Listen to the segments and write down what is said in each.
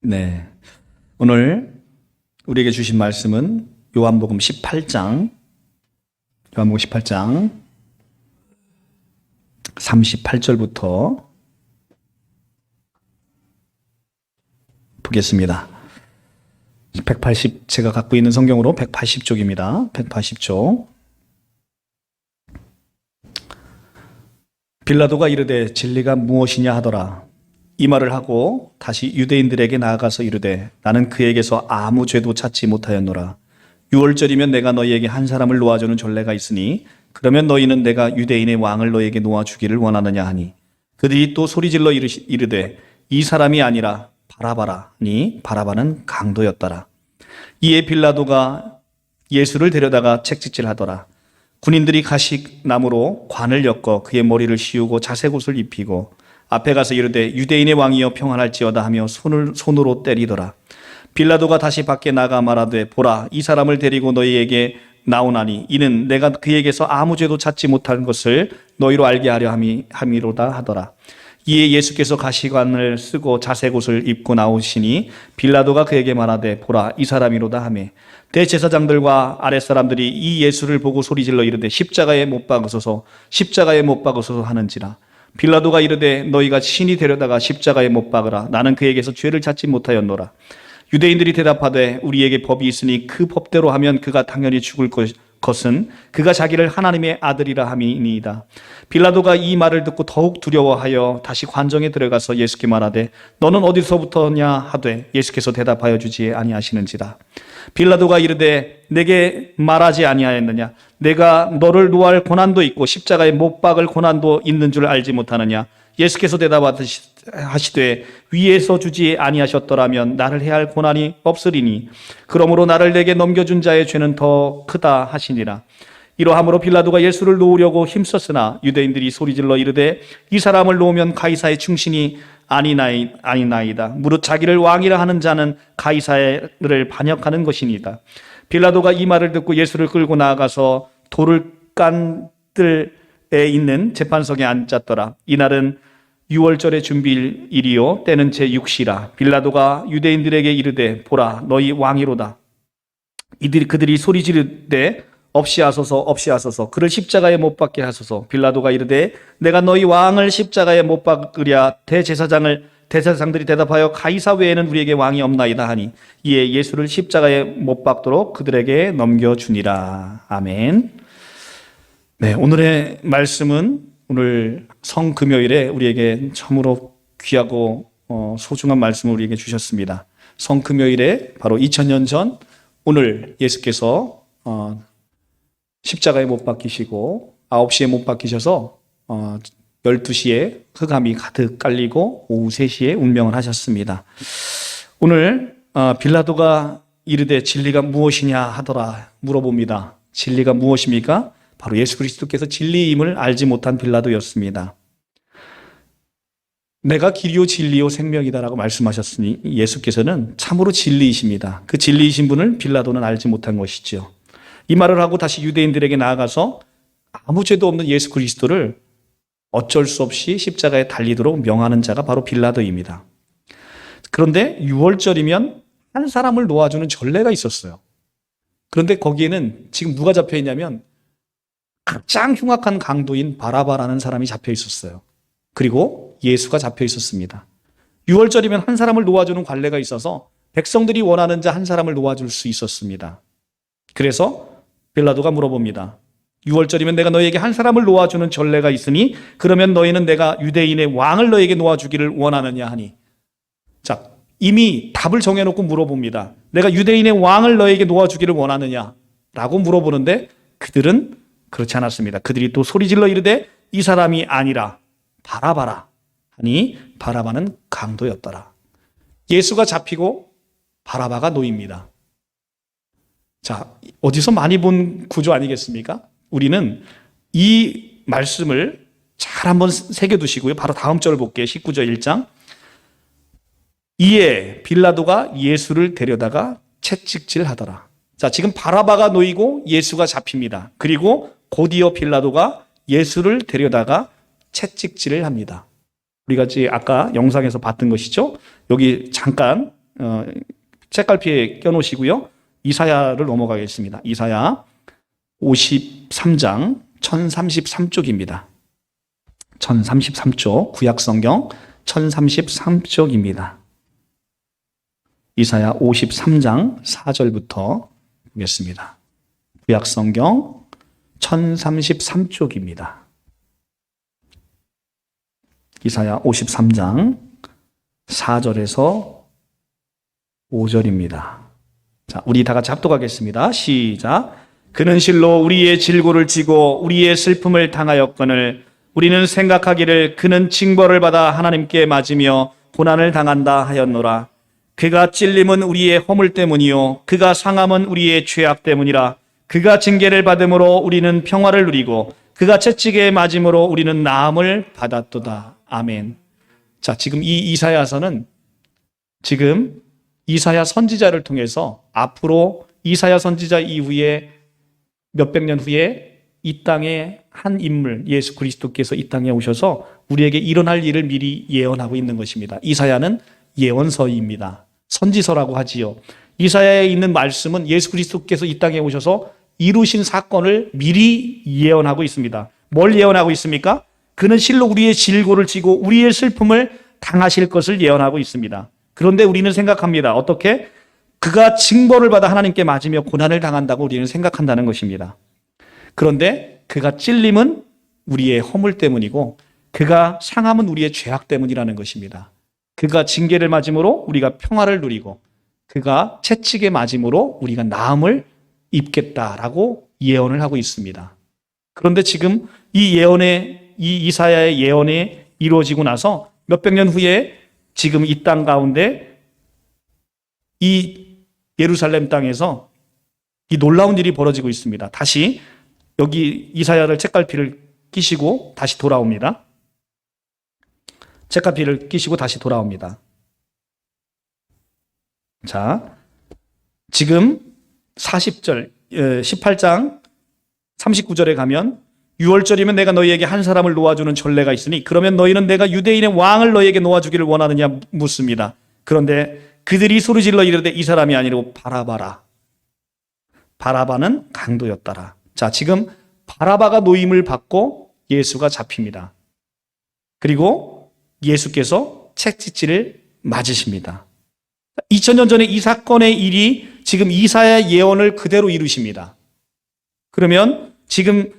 네. 오늘 우리에게 주신 말씀은 요한복음 18장 38절부터 보겠습니다. 제가 갖고 있는 성경으로 180쪽입니다. 180쪽. 빌라도가 이르되 진리가 무엇이냐 하더라. 이 말을 하고 다시 유대인들에게 나아가서 이르되 나는 그에게서 아무 죄도 찾지 못하였노라. 6월절이면 내가 너희에게 한 사람을 놓아주는 전례가 있으니 그러면 너희는 내가 유대인의 왕을 너희에게 놓아주기를 원하느냐 하니 그들이 또 소리질러 이르되 이 사람이 아니라 바라바라니 바라바는 강도였더라. 이에 빌라도가 예수를 데려다가 책찍질하더라. 군인들이 가시나무로 관을 엮어 그의 머리를 씌우고 자색옷을 입히고 앞에 가서 이르되 유대인의 왕이여 평안할지어다 하며 손으로 때리더라. 빌라도가 다시 밖에 나가 말하되 보라 이 사람을 데리고 너희에게 나오나니 이는 내가 그에게서 아무 죄도 찾지 못한 것을 너희로 알게 하려 함이로다 하더라. 이에 예수께서 가시관을 쓰고 자색옷을 입고 나오시니 빌라도가 그에게 말하되 보라 이 사람이로다 하매 대제사장들과 아랫사람들이 이 예수를 보고 소리질러 이르되 십자가에 못 박으소서 하는지라. 빌라도가 이르되 너희가 친히 데려다가 십자가에 못 박으라. 나는 그에게서 죄를 찾지 못하였노라. 유대인들이 대답하되 우리에게 법이 있으니 그 법대로 하면 그가 당연히 죽을 것은 그가 자기를 하나님의 아들이라 함이니이다. 빌라도가 이 말을 듣고 더욱 두려워하여 다시 관정에 들어가서 예수께 말하되 너는 어디서부터냐 하되 예수께서 대답하여 주지 아니하시는지라. 빌라도가 이르되 내게 말하지 아니하였느냐 내가 너를 노할 고난도 있고 십자가에 못 박을 고난도 있는 줄 알지 못하느냐. 예수께서 대답하시되 위에서 주지 아니하셨더라면 나를 해할 고난이 없으리니 그러므로 나를 내게 넘겨준 자의 죄는 더 크다 하시니라. 이러함으로 빌라도가 예수를 놓으려고 힘썼으나 유대인들이 소리질러 이르되 이 사람을 놓으면 가이사의 충신이 아니나이다. 무릇 자기를 왕이라 하는 자는 가이사를 반역하는 것이니이다. 빌라도가 이 말을 듣고 예수를 끌고 나아가서 돌간들에 있는 재판석에 앉았더라. 이날은 6월절의 준비일이요 때는 제6시라. 빌라도가 유대인들에게 이르되 보라 너희 왕이로다. 그들이 소리 지르되 없이 하소서 그를 십자가에 못 박게 하소서. 빌라도가 이르되 내가 너희 왕을 십자가에 못 박으랴. 대제사장들이 대답하여 가이사 외에는 우리에게 왕이 없나이다 하니 이에 예수를 십자가에 못 박도록 그들에게 넘겨주니라. 아멘. 네, 오늘의 말씀은 오늘 성금요일에 우리에게 참으로 귀하고 소중한 말씀을 우리에게 주셨습니다. 성금요일에 바로 2000년 전 오늘 예수께서 십자가에 못 박히시고 9시에 못 박히셔서 12시에 흑암이 가득 깔리고 오후 3시에 운명을 하셨습니다. 오늘 빌라도가 이르되 진리가 무엇이냐 하더라 물어봅니다. 진리가 무엇입니까? 바로 예수 그리스도께서 진리임을 알지 못한 빌라도였습니다. 내가 길이요 진리요 생명이다라고 말씀하셨으니 예수께서는 참으로 진리이십니다. 그 진리이신 분을 빌라도는 알지 못한 것이죠. 이 말을 하고 다시 유대인들에게 나아가서 아무 죄도 없는 예수 그리스도를 어쩔 수 없이 십자가에 달리도록 명하는 자가 바로 빌라도입니다. 그런데 6월절이면 한 사람을 놓아주는 전례가 있었어요. 그런데 거기에는 지금 누가 잡혀 있냐면 가장 흉악한 강도인 바라바라는 사람이 잡혀 있었어요. 그리고 예수가 잡혀 있었습니다. 6월절이면 한 사람을 놓아주는 관례가 있어서 백성들이 원하는 자 한 사람을 놓아줄 수 있었습니다. 그래서 빌라도가 물어봅니다. 6월절이면 내가 너희에게 한 사람을 놓아주는 전례가 있으니 그러면 너희는 내가 유대인의 왕을 너희에게 놓아주기를 원하느냐 하니. 자, 이미 답을 정해놓고 물어봅니다. 내가 유대인의 왕을 너희에게 놓아주기를 원하느냐 라고 물어보는데 그들은 그렇지 않았습니다. 그들이 또 소리질러 이르되 이 사람이 아니라 바라바라 하니 바라바는 강도였더라. 예수가 잡히고 바라바가 놓입니다. 자, 어디서 많이 본 구조 아니겠습니까? 우리는 이 말씀을 잘 한번 새겨두시고요. 바로 다음 절을 볼게요. 19절 1장. 이에 빌라도가 예수를 데려다가 채찍질하더라. 자, 지금 바라바가 놓이고 예수가 잡힙니다. 그리고 곧이어 빌라도가 예수를 데려다가 채찍질을 합니다. 우리가 아까 영상에서 봤던 것이죠. 여기 잠깐 책갈피에 껴놓으시고요. 이사야를 넘어가겠습니다. 이사야 53장 1033쪽입니다. 1033쪽, 구약성경 1033쪽입니다. 이사야 53장 4절부터 보겠습니다. 구약성경 1033쪽입니다. 이사야 53장 4절에서 5절입니다. 자, 우리 다 같이 합독하겠습니다. 시작. 그는 실로 우리의 질고를 지고 우리의 슬픔을 당하였거늘 우리는 생각하기를 그는 징벌을 받아 하나님께 맞으며 고난을 당한다 하였노라. 그가 찔림은 우리의 허물 때문이요 그가 상함은 우리의 죄악 때문이라. 그가 징계를 받음으로 우리는 평화를 누리고 그가 채찍에 맞음으로 우리는 나음을 받았도다. 아멘. 자, 지금 이 이사야서는 지금 이사야 선지자를 통해서 앞으로 이사야 선지자 이후에 몇백 년 후에 이 땅에 한 인물 예수 그리스도께서 이 땅에 오셔서 우리에게 일어날 일을 미리 예언하고 있는 것입니다. 이사야는 예언서입니다. 선지서라고 하지요. 이사야에 있는 말씀은 예수 그리스도께서 이 땅에 오셔서 이루신 사건을 미리 예언하고 있습니다. 뭘 예언하고 있습니까? 그는 실로 우리의 질고를 지고 우리의 슬픔을 당하실 것을 예언하고 있습니다. 그런데 우리는 생각합니다. 어떻게? 그가 징벌을 받아 하나님께 맞으며 고난을 당한다고 우리는 생각한다는 것입니다. 그런데 그가 찔림은 우리의 허물 때문이고 그가 상함은 우리의 죄악 때문이라는 것입니다. 그가 징계를 맞음으로 우리가 평화를 누리고 그가 채찍에 맞음으로 우리가 나음을 입겠다라고 예언을 하고 있습니다. 그런데 지금 이 이사야의 예언이 이루어지고 나서 몇백 년 후에 지금 이 땅 가운데 이 예루살렘 땅에서 이 놀라운 일이 벌어지고 있습니다. 다시 여기 이사야를 책갈피를 끼시고 다시 돌아옵니다. 책갈피를 끼시고 다시 돌아옵니다. 자, 지금 40절, 18장 39절에 가면 6월절이면 내가 너희에게 한 사람을 놓아주는 전례가 있으니 그러면 너희는 내가 유대인의 왕을 너희에게 놓아주기를 원하느냐 묻습니다. 그런데 그들이 소리질러 이르되 이 사람이 아니고 바라바라. 바라바는 강도였더라. 자, 지금 바라바가 노임을 받고 예수가 잡힙니다. 그리고 예수께서 채찍질을 맞으십니다. 2000년 전에 이 사건의 일이 지금 이사야의 예언을 그대로 이루십니다. 그러면 지금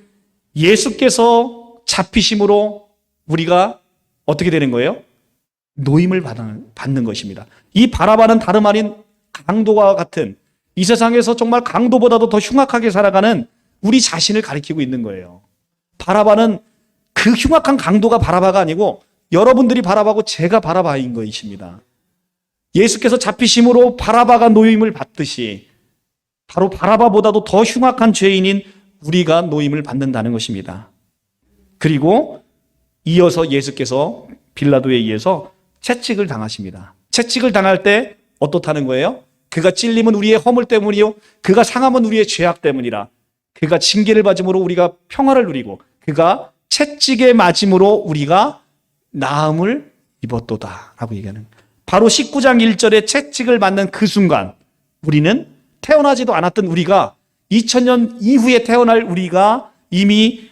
예수께서 잡히심으로 우리가 어떻게 되는 거예요? 노임을 받는 것입니다. 이 바라바는 다름 아닌 강도와 같은 이 세상에서 정말 강도보다도 더 흉악하게 살아가는 우리 자신을 가리키고 있는 거예요. 바라바는 그 흉악한 강도가 바라바가 아니고 여러분들이 바라바고 제가 바라바인 것입니다. 예수께서 잡히심으로 바라바가 노임을 받듯이 바로 바라바보다도 더 흉악한 죄인인 우리가 노임을 받는다는 것입니다. 그리고 이어서 예수께서 빌라도에 의해서 채찍을 당하십니다. 채찍을 당할 때 어떻다는 거예요? 그가 찔림은 우리의 허물 때문이요 그가 상함은 우리의 죄악 때문이라. 그가 징계를 받음으로 우리가 평화를 누리고 그가 채찍에 맞음으로 우리가 나음을 입었도다 라고 얘기하는 바로 19장 1절에 채찍을 맞는 그 순간 우리는 태어나지도 않았던 우리가 2000년 이후에 태어날 우리가 이미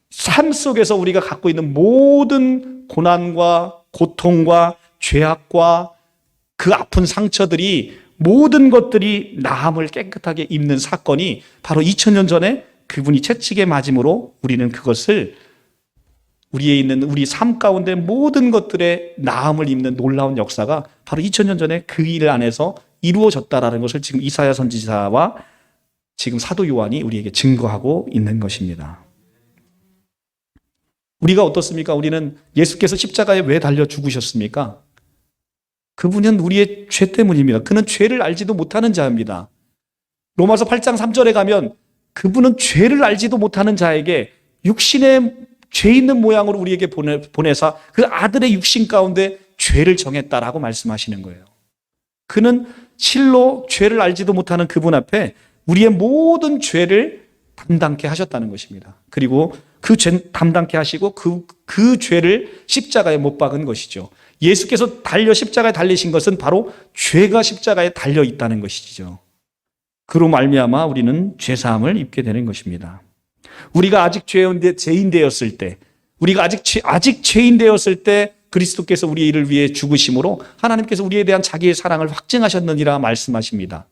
삶 속에서 우리가 갖고 있는 모든 고난과 고통과 죄악과 그 아픈 상처들이 모든 것들이 나음을 깨끗하게 입는 사건이 바로 2000년 전에 그분이 채찍에 맞음으로 우리는 그것을 우리에 있는 우리 삶 가운데 모든 것들의 나음을 입는 놀라운 역사가 바로 2000년 전에 그 일 안에서 이루어졌다라는 것을 지금 이사야 선지자와 지금 사도 요한이 우리에게 증거하고 있는 것입니다. 우리가 어떻습니까? 우리는 예수께서 십자가에 왜 달려 죽으셨습니까? 그분은 우리의 죄 때문입니다. 그는 죄를 알지도 못하는 자입니다. 로마서 8장 3절에 가면 그분은 죄를 알지도 못하는 자에게 육신의 죄 있는 모양으로 우리에게 보내사 그 아들의 육신 가운데 죄를 정했다라고 말씀하시는 거예요. 그는 실로 죄를 알지도 못하는 그분 앞에 우리의 모든 죄를 담당케 하셨다는 것입니다. 그리고 그 죄 담당케 하시고 그 죄를 십자가에 못 박은 것이죠. 예수께서 십자가에 달리신 것은 바로 죄가 십자가에 달려 있다는 것이죠. 그로 말미암아 우리는 죄사함을 입게 되는 것입니다. 우리가 아직 죄인 되었을 때, 우리가 아직 죄인 되었을 때 그리스도께서 우리의 일을 위해 죽으심으로 하나님께서 우리에 대한 자기의 사랑을 확증하셨느니라 말씀하십니다.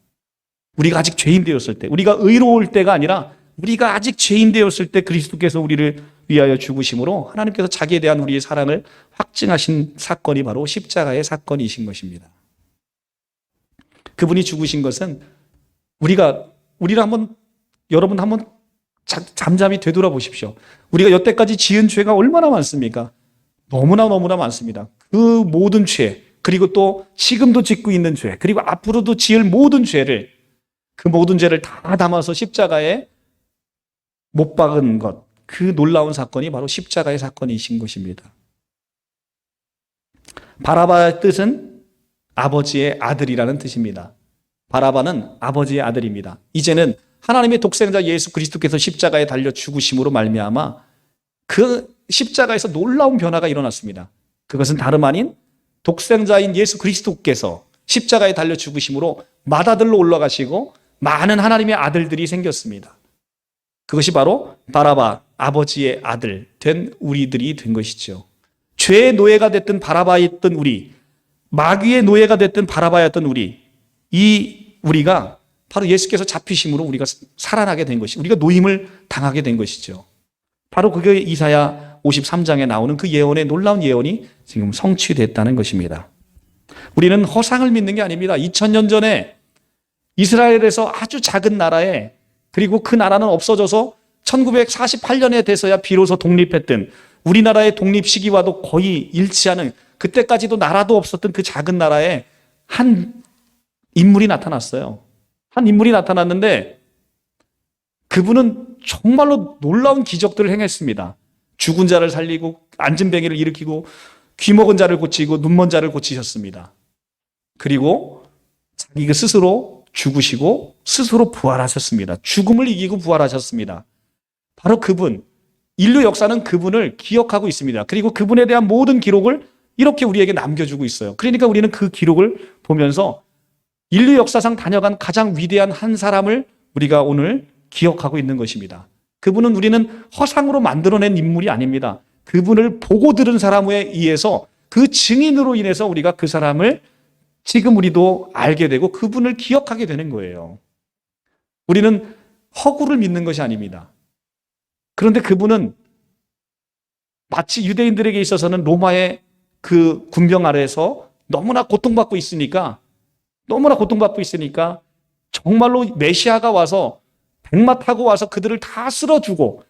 우리가 아직 죄인 되었을 때, 우리가 의로울 때가 아니라 우리가 아직 죄인 되었을 때 그리스도께서 우리를 위하여 죽으심으로 하나님께서 자기에 대한 우리의 사랑을 확증하신 사건이 바로 십자가의 사건이신 것입니다. 그분이 죽으신 것은 여러분 한번 잠잠히 되돌아보십시오. 우리가 여태까지 지은 죄가 얼마나 많습니까? 너무나 많습니다. 그 모든 죄, 그리고 또 지금도 짓고 있는 죄, 그리고 앞으로도 지을 모든 죄를, 그 모든 죄를 다 담아서 십자가에 못 박은 것, 그 놀라운 사건이 바로 십자가의 사건이신 것입니다. 바라바의 뜻은 아버지의 아들이라는 뜻입니다. 바라바는 아버지의 아들입니다. 이제는 하나님의 독생자 예수 그리스도께서 십자가에 달려 죽으심으로 말미암아 그 십자가에서 놀라운 변화가 일어났습니다. 그것은 다름 아닌 독생자인 예수 그리스도께서 십자가에 달려 죽으심으로 맏아들로 올라가시고 많은 하나님의 아들들이 생겼습니다. 그것이 바로 바라바, 아버지의 아들 된 우리들이 된 것이죠. 죄의 노예가 됐던 바라바였던 우리, 마귀의 노예가 됐던 바라바였던 우리가 바로 예수께서 잡히심으로 우리가 살아나게 된 것이, 우리가 노임을 당하게 된 것이죠. 바로 그게 이사야 53장에 나오는 그 예언의 놀라운 예언이 지금 성취됐다는 것입니다. 우리는 허상을 믿는 게 아닙니다. 2000년 전에 이스라엘에서 아주 작은 나라에, 그리고 그 나라는 없어져서 1948년에 돼서야 비로소 독립했던, 우리나라의 독립 시기와도 거의 일치하는, 그때까지도 나라도 없었던 그 작은 나라에 한 인물이 나타났어요. 한 인물이 나타났는데 그분은 정말로 놀라운 기적들을 행했습니다. 죽은 자를 살리고 앉은 뱅이를 일으키고 귀 먹은 자를 고치고 눈 먼 자를 고치셨습니다. 그리고 자기가 스스로 죽으시고 스스로 부활하셨습니다. 죽음을 이기고 부활하셨습니다. 바로 그분, 인류 역사는 그분을 기억하고 있습니다. 그리고 그분에 대한 모든 기록을 이렇게 우리에게 남겨주고 있어요. 그러니까 우리는 그 기록을 보면서 인류 역사상 다녀간 가장 위대한 한 사람을 우리가 오늘 기억하고 있는 것입니다. 그분은 우리는 허상으로 만들어낸 인물이 아닙니다. 그분을 보고 들은 사람에 의해서, 그 증인으로 인해서 우리가 그 사람을 지금 우리도 알게 되고 그분을 기억하게 되는 거예요. 우리는 허구를 믿는 것이 아닙니다. 그런데 그분은 마치 유대인들에게 있어서는 로마의 그 군병 아래에서 너무나 고통받고 있으니까 정말로 메시아가 와서 백마 타고 와서 그들을 다 쓸어주고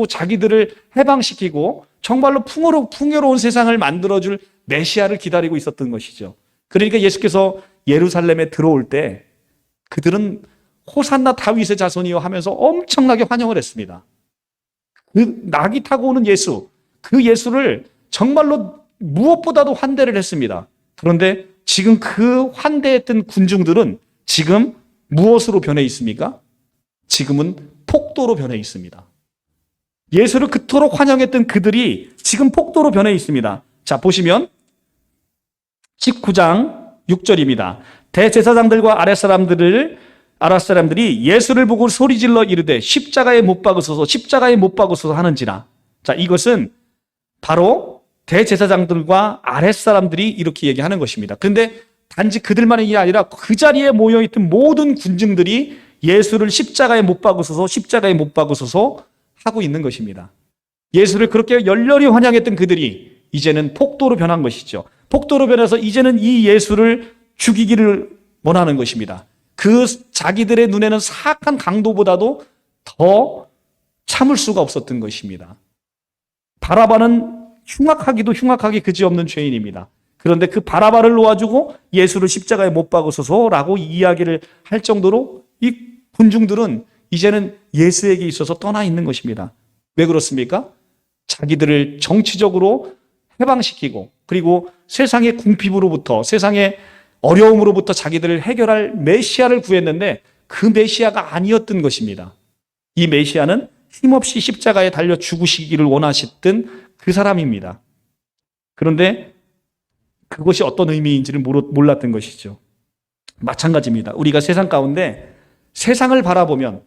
자기들을 해방시키고 정말로 풍요로운 세상을 만들어줄 메시아를 기다리고 있었던 것이죠. 그러니까 예수께서 예루살렘에 들어올 때 그들은 호산나 다윗의 자손이요 하면서 엄청나게 환영을 했습니다. 그 낙이 타고 오는 예수, 그 예수를 정말로 무엇보다도 환대를 했습니다. 그런데 지금 그 환대했던 군중들은 지금 무엇으로 변해 있습니까? 지금은 폭도로 변해 있습니다. 예수를 그토록 환영했던 그들이 지금 폭도로 변해 있습니다. 자, 보시면 19장 6절입니다. 대제사장들과 아랫사람들이 예수를 보고 소리질러 이르되 십자가에 못 박으소서 하는지라. 자, 이것은 바로 대제사장들과 아랫사람들이 이렇게 얘기하는 것입니다. 그런데 단지 그들만이 아니라 그 자리에 모여있던 모든 군중들이 예수를 십자가에 못 박으소서 하고 있는 것입니다. 예수를 그렇게 열렬히 환영했던 그들이 이제는 폭도로 변한 것이죠. 폭도로 변해서 이제는 이 예수를 죽이기를 원하는 것입니다. 그 자기들의 눈에는 사악한 강도보다도 더 참을 수가 없었던 것입니다. 바라바는 흉악하기도 흉악하게 그지없는 죄인입니다. 그런데 그 바라바를 놓아주고 예수를 십자가에 못 박으소서라고 이야기를 할 정도로 이 군중들은 이제는 예수에게 있어서 떠나 있는 것입니다. 왜 그렇습니까? 자기들을 정치적으로 해방시키고 그리고 세상의 궁핍으로부터, 세상의 어려움으로부터 자기들을 해결할 메시아를 구했는데 그 메시아가 아니었던 것입니다. 이 메시아는 힘없이 십자가에 달려 죽으시기를 원하셨던 그 사람입니다. 그런데 그것이 어떤 의미인지를 몰랐던 것이죠. 마찬가지입니다. 우리가 세상 가운데 세상을 바라보면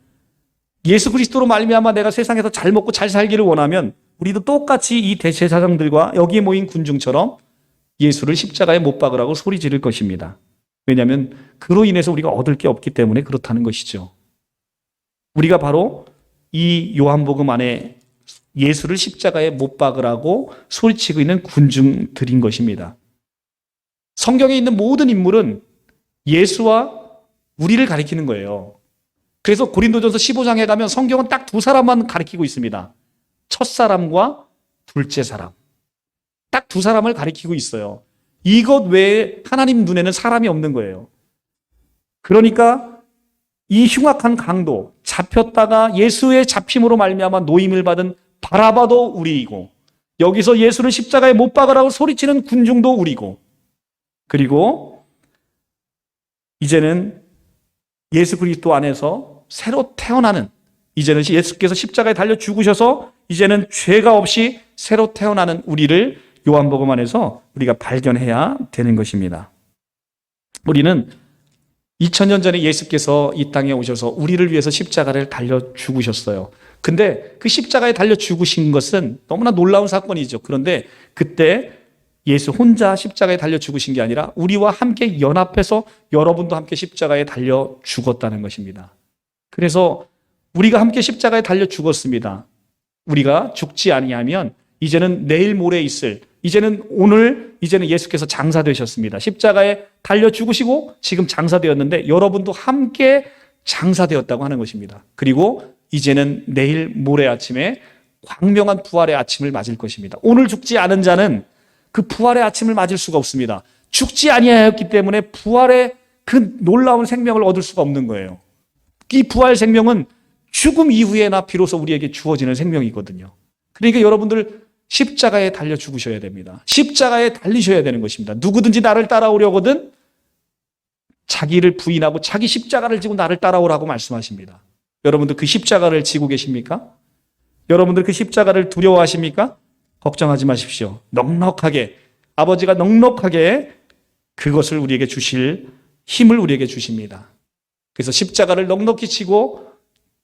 예수 그리스도로 말미암아 내가 세상에서 잘 먹고 잘 살기를 원하면 우리도 똑같이 이 대제사장들과 여기에 모인 군중처럼 예수를 십자가에 못 박으라고 소리 지를 것입니다. 왜냐하면 그로 인해서 우리가 얻을 게 없기 때문에 그렇다는 것이죠. 우리가 바로 이 요한복음 안에 예수를 십자가에 못 박으라고 소리치고 있는 군중들인 것입니다. 성경에 있는 모든 인물은 예수와 우리를 가리키는 거예요. 그래서 고린도전서 15장에 가면 성경은 딱 두 사람만 가리키고 있습니다. 첫사람과 둘째 사람. 딱 두 사람을 가리키고 있어요. 이것 외에 하나님 눈에는 사람이 없는 거예요. 그러니까 이 흉악한 강도, 잡혔다가 예수의 잡힘으로 말미암아 노임을 받은 바라바도 우리이고, 여기서 예수를 십자가에 못 박으라고 소리치는 군중도 우리고, 그리고 이제는 예수 그리스도 안에서 새로 태어나는, 이제는 예수께서 십자가에 달려 죽으셔서 이제는 죄가 없이 새로 태어나는 우리를 요한복음 안에서 우리가 발견해야 되는 것입니다. 우리는 2000년 전에 예수께서 이 땅에 오셔서 우리를 위해서 십자가를 달려 죽으셨어요. 근데 그 십자가에 달려 죽으신 것은 너무나 놀라운 사건이죠. 그런데 그때 예수 혼자 십자가에 달려 죽으신 게 아니라 우리와 함께 연합해서 여러분도 함께 십자가에 달려 죽었다는 것입니다. 그래서 우리가 함께 십자가에 달려 죽었습니다. 우리가 죽지 아니하면 이제는 내일 모레 있을, 이제는 오늘, 이제는 예수께서 장사되셨습니다. 십자가에 달려 죽으시고 지금 장사되었는데 여러분도 함께 장사되었다고 하는 것입니다. 그리고 이제는 내일 모레 아침에 광명한 부활의 아침을 맞을 것입니다. 오늘 죽지 않은 자는 그 부활의 아침을 맞을 수가 없습니다. 죽지 아니하였기 때문에 부활의 그 놀라운 생명을 얻을 수가 없는 거예요. 이 부활 생명은 죽음 이후에나 비로소 우리에게 주어지는 생명이거든요. 그러니까 여러분들 십자가에 달려 죽으셔야 됩니다. 십자가에 달리셔야 되는 것입니다. 누구든지 나를 따라오려거든 자기를 부인하고 자기 십자가를 지고 나를 따라오라고 말씀하십니다. 여러분들 그 십자가를 지고 계십니까? 여러분들 그 십자가를 두려워하십니까? 걱정하지 마십시오. 넉넉하게, 아버지가 넉넉하게 그것을 우리에게 주실 힘을 우리에게 주십니다. 그래서 십자가를 넉넉히 치고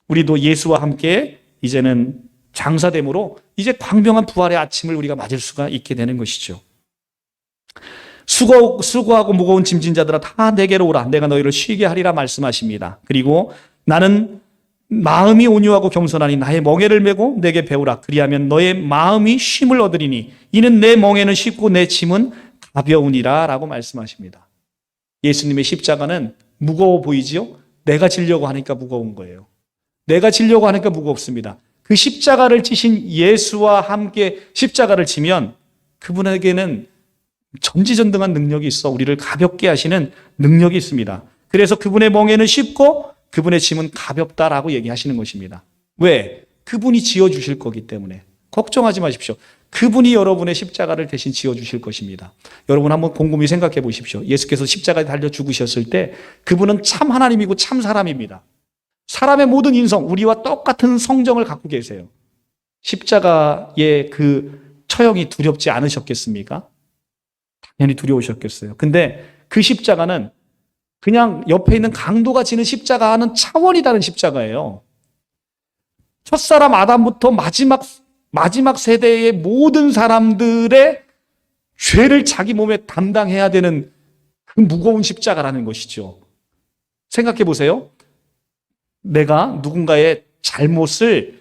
우리도 예수와 함께 이제는 장사됨으로 이제 광명한 부활의 아침을 우리가 맞을 수가 있게 되는 것이죠. 수고하고 무거운 짐진 자들아 다 내게로 오라. 내가 너희를 쉬게 하리라 말씀하십니다. 그리고 나는 마음이 온유하고 겸손하니 나의 멍에를 메고 내게 배우라. 그리하면 너의 마음이 쉼을 얻으리니 이는 내 멍에는 쉽고 내 짐은 가벼우니라 라고 말씀하십니다. 예수님의 십자가는 무거워 보이지요? 내가 지려고 하니까 무거운 거예요. 내가 지려고 하니까 무겁습니다. 그 십자가를 지신 예수와 함께 십자가를 지면 그분에게는 전지전능한 능력이 있어 우리를 가볍게 하시는 능력이 있습니다. 그래서 그분의 멍에는 쉽고 그분의 짐은 가볍다라고 얘기하시는 것입니다. 왜? 그분이 지어주실 거기 때문에 걱정하지 마십시오. 그분이 여러분의 십자가를 대신 지어주실 것입니다. 여러분 한번 곰곰이 생각해 보십시오. 예수께서 십자가에 달려 죽으셨을 때 그분은 참 하나님이고 참 사람입니다. 사람의 모든 인성, 우리와 똑같은 성정을 갖고 계세요. 십자가의 그 처형이 두렵지 않으셨겠습니까? 당연히 두려우셨겠어요. 근데 그 십자가는 그냥 옆에 있는 강도가 지는 십자가와는 차원이 다른 십자가예요. 첫사람 아담부터 마지막 세대의 모든 사람들의 죄를 자기 몸에 담당해야 되는 그 무거운 십자가라는 것이죠. 생각해 보세요. 내가 누군가의 잘못을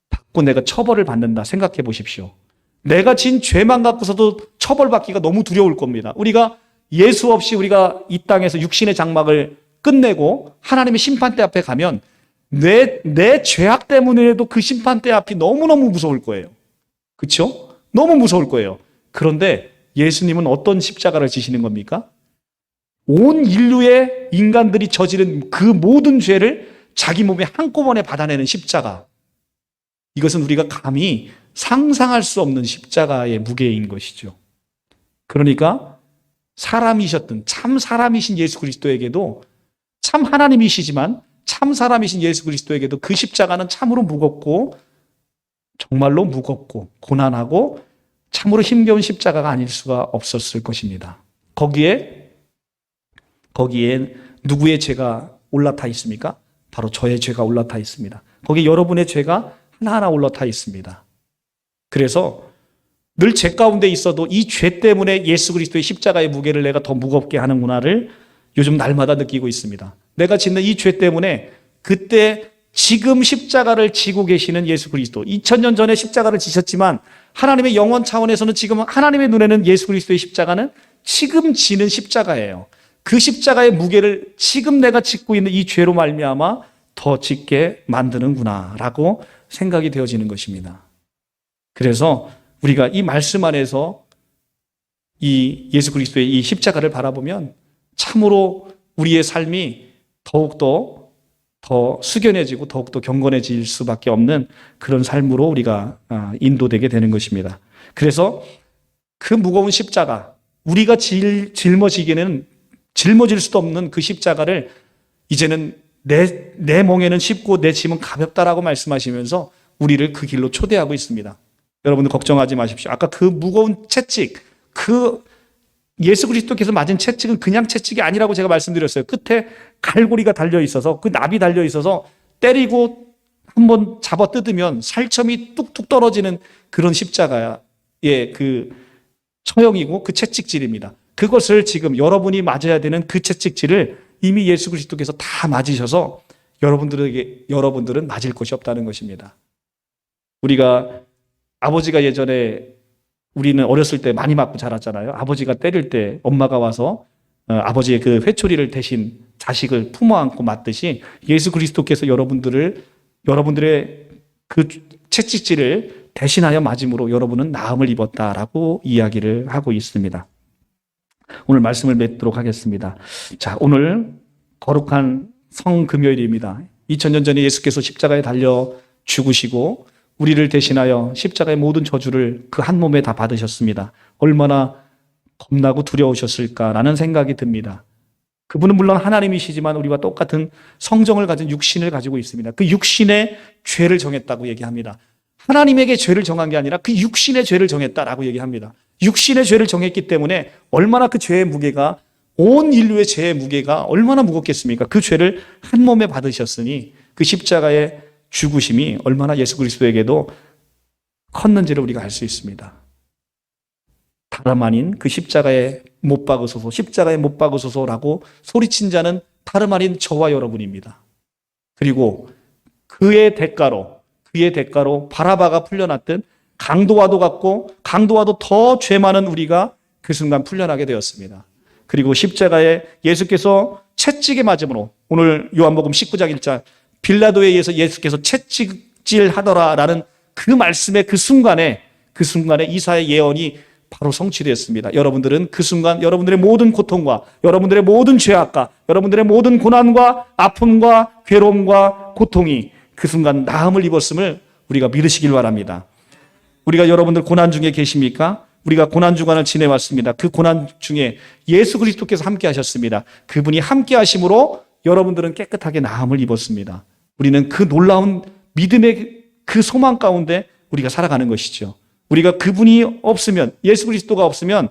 받고 내가 처벌을 받는다. 생각해 보십시오. 내가 진 죄만 갖고서도 처벌받기가 너무 두려울 겁니다. 우리가 예수 없이 우리가 이 땅에서 육신의 장막을 끝내고 하나님의 심판대 앞에 가면 내 죄악 때문에도 그 심판대 앞이 너무너무 무서울 거예요. 그렇죠? 너무 무서울 거예요. 그런데 예수님은 어떤 십자가를 지시는 겁니까? 온 인류의 인간들이 저지른 그 모든 죄를 자기 몸에 한꺼번에 받아내는 십자가. 이것은 우리가 감히 상상할 수 없는 십자가의 무게인 것이죠. 그러니까 사람이셨던 참 사람이신 예수 그리스도에게도 참 하나님이시지만 참 사람이신 예수 그리스도에게도 그 십자가는 참으로 무겁고 정말로 무겁고 고난하고 참으로 힘겨운 십자가가 아닐 수가 없었을 것입니다. 거기에 누구의 죄가 올라타 있습니까? 바로 저의 죄가 올라타 있습니다. 거기에 여러분의 죄가 하나하나 올라타 있습니다. 그래서 늘 죄 가운데 있어도 이 죄 때문에 예수 그리스도의 십자가의 무게를 내가 더 무겁게 하는구나를 요즘 날마다 느끼고 있습니다. 내가 짓는 이 죄 때문에 그때 지금 십자가를 지고 계시는 예수 그리스도, 2000년 전에 십자가를 지셨지만 하나님의 영원 차원에서는 지금 하나님의 눈에는 예수 그리스도의 십자가는 지금 지는 십자가예요. 그 십자가의 무게를 지금 내가 짓고 있는 이 죄로 말미암아 더 짓게 만드는구나라고 생각이 되어지는 것입니다. 그래서 우리가 이 말씀 안에서 이 예수 그리스도의 이 십자가를 바라보면 참으로 우리의 삶이 더욱더 더 숙연해지고 더욱더 경건해질 수밖에 없는 그런 삶으로 우리가 인도되게 되는 것입니다. 그래서 그 무거운 십자가, 우리가 짊어지기에는 짊어질 수도 없는 그 십자가를 이제는 내 멍에는 쉽고 내 짐은 가볍다라고 말씀하시면서 우리를 그 길로 초대하고 있습니다. 여러분들 걱정하지 마십시오. 아까 그 무거운 채찍, 그 예수 그리스도께서 맞은 채찍은 그냥 채찍이 아니라고 제가 말씀드렸어요. 끝에 갈고리가 달려 있어서 그 납이 달려 있어서 때리고 한번 잡아 뜯으면 살점이 뚝뚝 떨어지는 그런 십자가의 그 처형이고 그 채찍질입니다. 그것을 지금 여러분이 맞아야 되는 그 채찍질을 이미 예수 그리스도께서 다 맞으셔서 여러분들은 맞을 것이 없다는 것입니다. 우리가 아버지가 예전에 우리는 어렸을 때 많이 맞고 자랐잖아요. 아버지가 때릴 때 엄마가 와서 아버지의 그 회초리를 대신 자식을 품어 안고 맞듯이 예수 그리스도께서 여러분들의 그 채찍질을 대신하여 맞음으로 여러분은 나음을 입었다라고 이야기를 하고 있습니다. 오늘 말씀을 맺도록 하겠습니다. 자, 오늘 거룩한 성금요일입니다. 2000년 전에 예수께서 십자가에 달려 죽으시고 우리를 대신하여 십자가의 모든 저주를 그 한 몸에 다 받으셨습니다. 얼마나 겁나고 두려우셨을까라는 생각이 듭니다. 그분은 물론 하나님이시지만 우리와 똑같은 성정을 가진 육신을 가지고 있습니다. 그 육신의 죄를 정했다고 얘기합니다. 하나님에게 죄를 정한 게 아니라 그 육신의 죄를 정했다라고 얘기합니다. 육신의 죄를 정했기 때문에 얼마나 그 죄의 무게가, 온 인류의 죄의 무게가 얼마나 무겁겠습니까? 그 죄를 한 몸에 받으셨으니 그 십자가의 죽으심이 얼마나 예수 그리스도에게도 컸는지를 우리가 알 수 있습니다. 다름 아닌 그 십자가에 못 박으소서, 십자가에 못 박으소서라고 소리친 자는 다름 아닌 저와 여러분입니다. 그리고 그의 대가로 바라바가 풀려났듯 강도와도 같고 강도와도 더 죄 많은 우리가 그 순간 풀려나게 되었습니다. 그리고 십자가에 예수께서 채찍에 맞음으로, 오늘 요한복음 19장 1절 빌라도에 의해서 예수께서 채찍질하더라라는 그 말씀의 그 순간에 이사야의 예언이 바로 성취되었습니다. 여러분들은 그 순간 여러분들의 모든 고통과 여러분들의 모든 죄악과 여러분들의 모든 고난과 아픔과 괴로움과 고통이 그 순간 나음을 입었음을 우리가 믿으시길 바랍니다. 우리가 여러분들 고난 중에 계십니까? 우리가 고난 주간을 지내왔습니다. 그 고난 중에 예수 그리스도께서 함께 하셨습니다. 그분이 함께 하심으로 여러분들은 깨끗하게 나음을 입었습니다. 우리는 그 놀라운 믿음의 그 소망 가운데 우리가 살아가는 것이죠. 우리가 그분이 없으면, 예수 그리스도가 없으면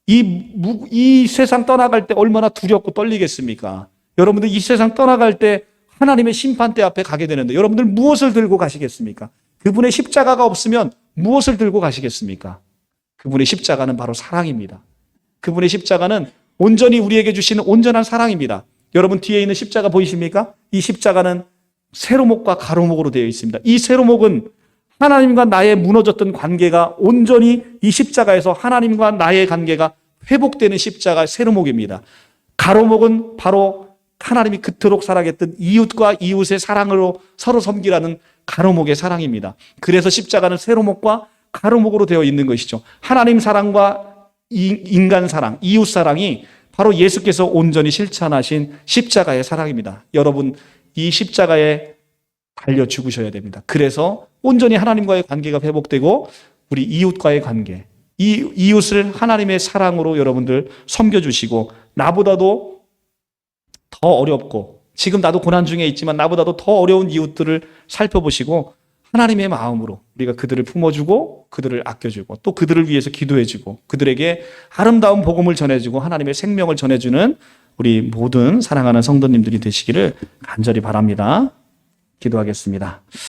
이 세상 떠나갈 때 얼마나 두렵고 떨리겠습니까? 여러분들 이 세상 떠나갈 때 하나님의 심판대 앞에 가게 되는데 여러분들 무엇을 들고 가시겠습니까? 그분의 십자가가 없으면 무엇을 들고 가시겠습니까? 그분의 십자가는 바로 사랑입니다. 그분의 십자가는 온전히 우리에게 주시는 온전한 사랑입니다. 여러분 뒤에 있는 십자가 보이십니까? 이 십자가는 세로목과 가로목으로 되어 있습니다. 이 세로목은 하나님과 나의 무너졌던 관계가 온전히 이 십자가에서 하나님과 나의 관계가 회복되는 십자가 세로목입니다. 가로목은 바로 하나님이 그토록 사랑했던 이웃과 이웃의 사랑으로 서로 섬기라는 가로목의 사랑입니다. 그래서 십자가는 세로목과 가로목으로 되어 있는 것이죠. 하나님 사랑과 인간 사랑, 이웃 사랑이 바로 예수께서 온전히 실천하신 십자가의 사랑입니다. 여러분, 이 십자가에 달려 죽으셔야 됩니다. 그래서 온전히 하나님과의 관계가 회복되고 우리 이웃과의 관계, 이 이웃을 하나님의 사랑으로 여러분들 섬겨주시고 나보다도 더 어렵고 지금 나도 고난 중에 있지만 나보다도 더 어려운 이웃들을 살펴보시고 하나님의 마음으로 우리가 그들을 품어주고 그들을 아껴주고 또 그들을 위해서 기도해주고 그들에게 아름다운 복음을 전해주고 하나님의 생명을 전해주는 우리 모든 사랑하는 성도님들이 되시기를 간절히 바랍니다. 기도하겠습니다.